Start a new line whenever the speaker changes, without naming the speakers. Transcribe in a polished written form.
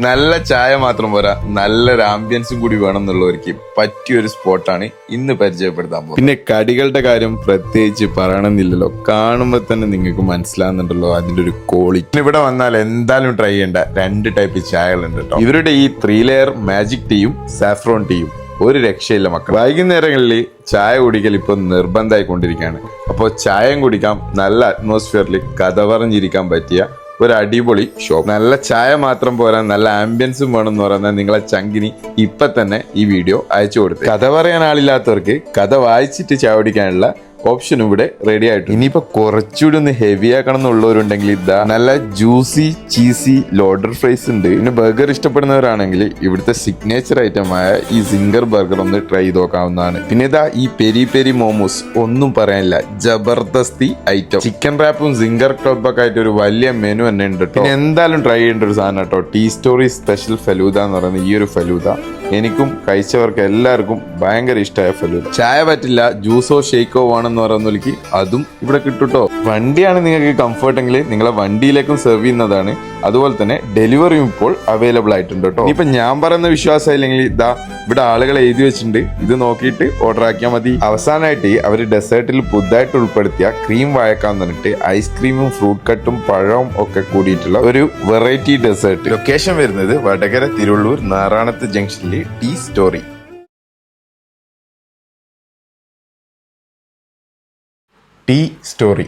നല്ല ചായ മാത്രം പോരാ, നല്ലൊരു ആംബിയൻസും കൂടി വേണം എന്നുള്ളവർക്ക് പറ്റിയൊരു സ്പോട്ടാണ് ഇന്ന് പരിചയപ്പെടുത്താൻ പോകുന്നത്. പിന്നെ കടികളുടെ കാര്യം പ്രത്യേകിച്ച് പറയണമെന്നില്ലല്ലോ, കാണുമ്പോൾ തന്നെ നിങ്ങൾക്ക് മനസ്സിലാകുന്നുണ്ടല്ലോ അതിന്റെ ഒരു ക്വാളിറ്റി. ഇവിടെ വന്നാൽ എന്തായാലും ട്രൈ ചെയ്യേണ്ട 2 ടൈപ്പ് ചായകളുണ്ട് കേട്ടോ. ഇവരുടെ ഈ 3 ലെയർ മാജിക് ടീയും സാഫ്രോൺ ടീയും ഒരു രക്ഷയില്ല മക്കൾ. വൈകുന്നേരങ്ങളിൽ ചായ കുടിക്കൽ ഇപ്പൊ നിർബന്ധമായി കൊണ്ടിരിക്കുകയാണ്. അപ്പോൾ ചായയും കുടിക്കാം, നല്ല അറ്റ്മോസ്ഫിയറിൽ കഥ പറഞ്ഞിരിക്കാൻ പറ്റിയ ഒരു അടിപൊളി ഷോപ്പ്. നല്ല ചായ മാത്രം പോരാ, നല്ല ആംബിയൻസും വേണം എന്ന് പറയുന്നത് നിങ്ങളെ ചങ്കിനി ഇപ്പൊ തന്നെ ഈ വീഡിയോ അയച്ചു കൊടുത്ത്. കഥ പറയാൻ ആളില്ലാത്തവർക്ക് കഥ വായിച്ചിട്ട് ചായ കുടിക്കാനുള്ള ഓപ്ഷനും ഇവിടെ റെഡി ആയിട്ട്. ഇനിയിപ്പോ കുറച്ചുകൂടി ഒന്ന് ഹെവി ആക്കണം എന്നുള്ളവരുണ്ടെങ്കിൽ ഇതാ നല്ല ജ്യൂസി ചീസി ലോഡർ ഫ്രൈസ് ഉണ്ട്. പിന്നെ ബർഗർ ഇഷ്ടപ്പെടുന്നവരാണെങ്കിൽ ഇവിടുത്തെ സിഗ്നേച്ചർ ഐറ്റമായ ഈ സിംഗർ ബർഗർ ഒന്ന് ട്രൈ ചെയ്ത് നോക്കാവുന്നതാണ്. പിന്നെ ഇതാ ഈ പെരി പെരി മോമോസ്, ഒന്നും പറയാനില്ല, ജബർദസ്തി ഐറ്റം. ചിക്കൻ റാപ്പും സിംഗർ ക്ലബൊക്കെ ആയിട്ട് ഒരു വലിയ മെനു തന്നെ ഉണ്ട് കേട്ടോ. പിന്നെ എന്തായാലും ട്രൈ ചെയ്യേണ്ട ഒരു സാധനം കേട്ടോ, ടീ സ്റ്റോറി സ്പെഷ്യൽ ഫലൂദ എന്ന് പറയുന്ന ഈ ഒരു ഫലൂദ എനിക്കും കഴിച്ചവർക്ക് എല്ലാവർക്കും ഭയങ്കര ഇഷ്ടമായ ഫലൂദ. ചായ പറ്റില്ല, ജ്യൂസോ ഷേക്കോ വേണമെന്ന് പറയുന്നവർക്ക് അതും ഇവിടെ കിട്ടുട്ടോ. വണ്ടിയാണ് നിങ്ങൾക്ക് കംഫർട്ട് എങ്കിൽ നിങ്ങളെ വണ്ടിയിലേക്കും സെർവ് ചെയ്യുന്നതാണ്. അതുപോലെ തന്നെ ഡെലിവറിയും ഇപ്പോൾ അവൈലബിൾ ആയിട്ടുണ്ട് കേട്ടോ. ഇനിയിപ്പോ ഞാൻ പറയുന്ന വിശ്വാസം ഇല്ലെങ്കിൽ ഇതാ ഇവിടെ ആളുകൾ എഴുതി വെച്ചിട്ടുണ്ട്, ഇത് നോക്കിയിട്ട് ഓർഡർ ആക്കിയാൽ മതി. അവസാനമായിട്ട് അവർ ഡെസേർട്ടിൽ പുതുതായിട്ട് ഉൾപ്പെടുത്തിയ ക്രീം വാഴക്കാന്ന് പറഞ്ഞിട്ട് ഐസ്ക്രീമും ഫ്രൂട്ട് കട്ടും പഴവും ഒക്കെ കൂടിയിട്ടുള്ള ഒരു വെറൈറ്റി ഡെസേർട്ട്. ലൊക്കേഷൻ വരുന്നത് വടകര തിരുവള്ളൂർ നാറാണത്ത് ജംഗ്ഷനിൽ ടീ സ്റ്റോറി. Tea story